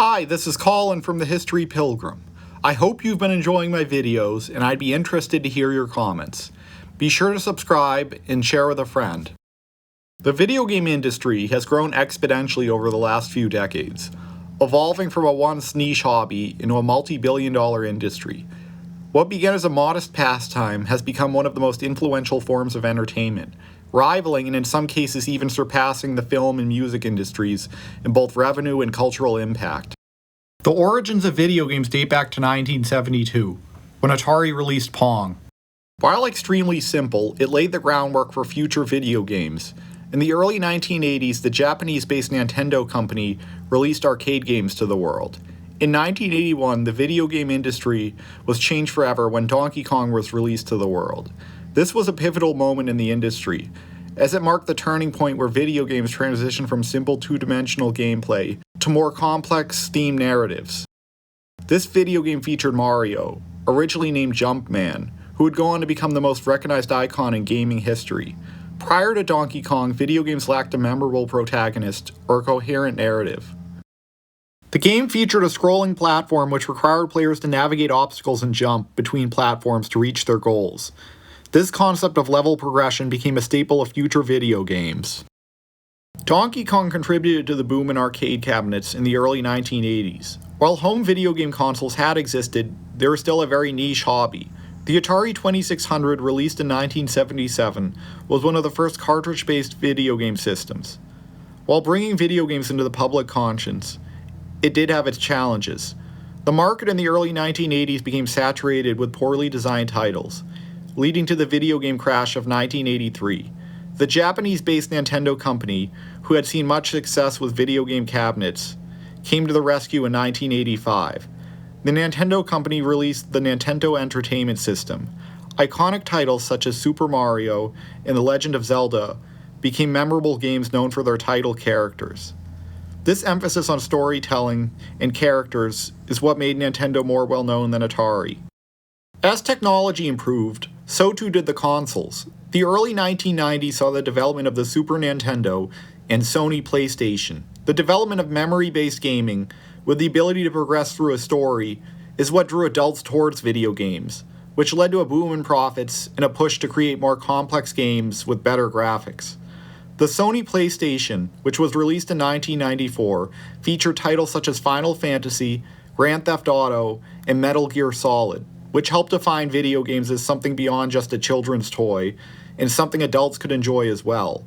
Hi, this is Colin from the History Pilgrim. I hope you've been enjoying my videos, and I'd be interested to hear your comments. Be sure to subscribe and share with a friend. The video game industry has grown exponentially over the last few decades, evolving from a once niche hobby into a multi-billion-dollar industry. What began as a modest pastime has become one of the most influential forms of entertainment, rivaling and in some cases even surpassing the film and music industries in both revenue and cultural impact. The origins of video games date back to 1972, when Atari released Pong. While extremely simple, it laid the groundwork for future video games. In the early 1980s, the Japanese-based Nintendo company released arcade games to the world. In 1981, the video game industry was changed forever when Donkey Kong was released to the world. This was a pivotal moment in the industry, as it marked the turning point where video games transitioned from simple two-dimensional gameplay to more complex themed narratives. This video game featured Mario, originally named Jumpman, who would go on to become the most recognized icon in gaming history. Prior to Donkey Kong, video games lacked a memorable protagonist or a coherent narrative. The game featured a scrolling platform which required players to navigate obstacles and jump between platforms to reach their goals. This concept of level progression became a staple of future video games. Donkey Kong contributed to the boom in arcade cabinets in the early 1980s. While home video game consoles had existed, they were still a very niche hobby. The Atari 2600, released in 1977, was one of the first cartridge-based video game systems. While bringing video games into the public conscience, it did have its challenges. The market in the early 1980s became saturated with poorly designed titles, leading to the video game crash of 1983. The Japanese-based Nintendo company, who had seen much success with video game cabinets, came to the rescue in 1985. The Nintendo company released the Nintendo Entertainment System. Iconic titles such as Super Mario and The Legend of Zelda became memorable games known for their title characters. This emphasis on storytelling and characters is what made Nintendo more well-known than Atari. As technology improved, so too did the consoles. The early 1990s saw the development of the Super Nintendo and Sony PlayStation. The development of memory-based gaming, with the ability to progress through a story, is what drew adults towards video games, which led to a boom in profits and a push to create more complex games with better graphics. The Sony PlayStation, which was released in 1994, featured titles such as Final Fantasy, Grand Theft Auto, and Metal Gear Solid, which helped define video games as something beyond just a children's toy, and something adults could enjoy as well.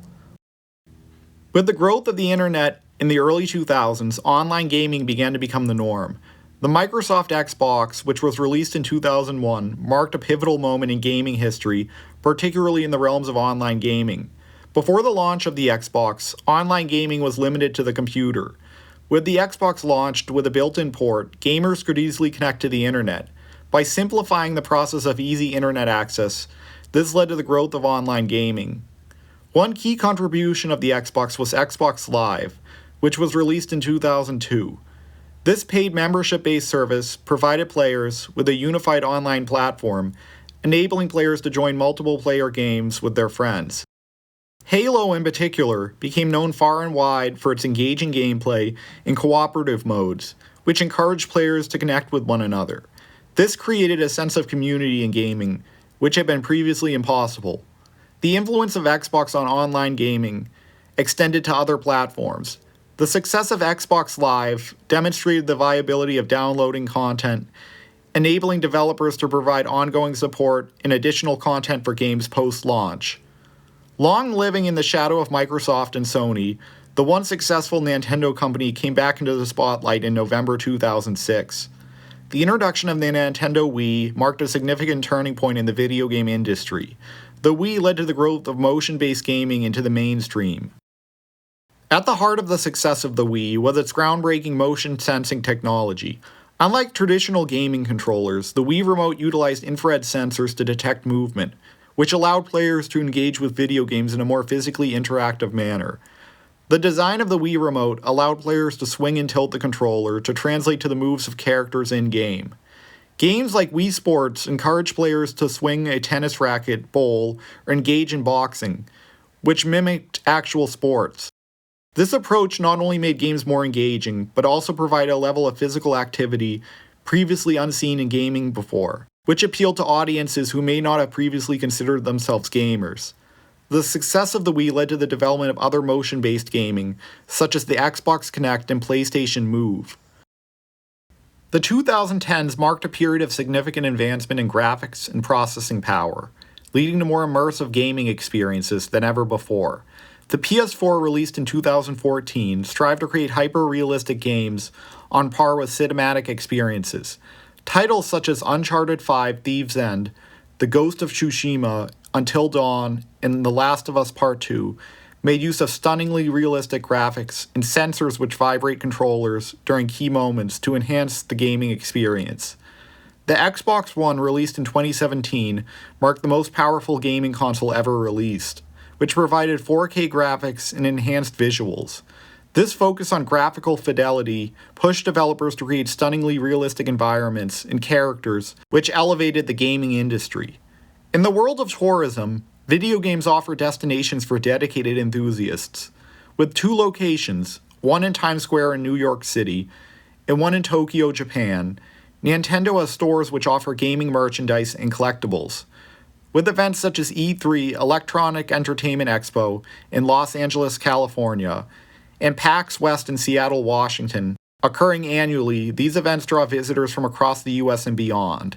With the growth of the internet in the early 2000s, online gaming began to become the norm. The Microsoft Xbox, which was released in 2001, marked a pivotal moment in gaming history, particularly in the realms of online gaming. Before the launch of the Xbox, online gaming was limited to the computer. With the Xbox launched with a built-in port, gamers could easily connect to the internet. By simplifying the process of easy internet access, this led to the growth of online gaming. One key contribution of the Xbox was Xbox Live, which was released in 2002. This paid membership-based service provided players with a unified online platform, enabling players to join multiple player games with their friends. Halo, in particular, became known far and wide for its engaging gameplay and cooperative modes, which encouraged players to connect with one another. This created a sense of community in gaming, which had been previously impossible. The influence of Xbox on online gaming extended to other platforms. The success of Xbox Live demonstrated the viability of downloading content, enabling developers to provide ongoing support and additional content for games post-launch. Long living in the shadow of Microsoft and Sony, the once successful Nintendo company came back into the spotlight in November 2006. The introduction of the Nintendo Wii marked a significant turning point in the video game industry. The Wii led to the growth of motion-based gaming into the mainstream. At the heart of the success of the Wii was its groundbreaking motion sensing technology. Unlike traditional gaming controllers, the Wii Remote utilized infrared sensors to detect movement, which allowed players to engage with video games in a more physically interactive manner. The design of the Wii Remote allowed players to swing and tilt the controller to translate to the moves of characters in-game. Games like Wii Sports encourage players to swing a tennis racket, bowl, or engage in boxing, which mimicked actual sports. This approach not only made games more engaging, but also provided a level of physical activity previously unseen in gaming before, which appealed to audiences who may not have previously considered themselves gamers. The success of the Wii led to the development of other motion-based gaming, such as the Xbox Kinect and PlayStation Move. The 2010s marked a period of significant advancement in graphics and processing power, leading to more immersive gaming experiences than ever before. The PS4, released in 2014, strived to create hyper-realistic games on par with cinematic experiences. Titles such as Uncharted 5: Thieves' End, The Ghost of Tsushima, Until Dawn, and The Last of Us Part 2 made use of stunningly realistic graphics and sensors which vibrate controllers during key moments to enhance the gaming experience. The Xbox One, released in 2017, marked the most powerful gaming console ever released, which provided 4K graphics and enhanced visuals. This focus on graphical fidelity pushed developers to create stunningly realistic environments and characters, which elevated the gaming industry. In the world of tourism, video games offer destinations for dedicated enthusiasts. With 2 locations, one in Times Square in New York City and one in Tokyo, Japan, Nintendo has stores which offer gaming merchandise and collectibles. With events such as E3, Electronic Entertainment Expo, in Los Angeles, California, and PAX West in Seattle, Washington, occurring annually, these events draw visitors from across the US and beyond.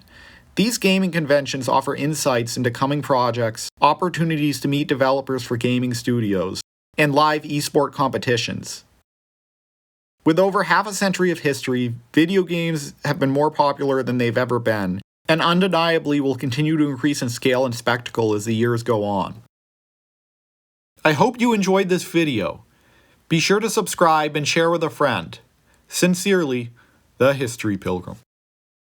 These gaming conventions offer insights into coming projects, opportunities to meet developers for gaming studios, and live esport competitions. With over half a century of history, video games have been more popular than they've ever been, and undeniably will continue to increase in scale and spectacle as the years go on. I hope you enjoyed this video. Be sure to subscribe and share with a friend. Sincerely, The History Pilgrim.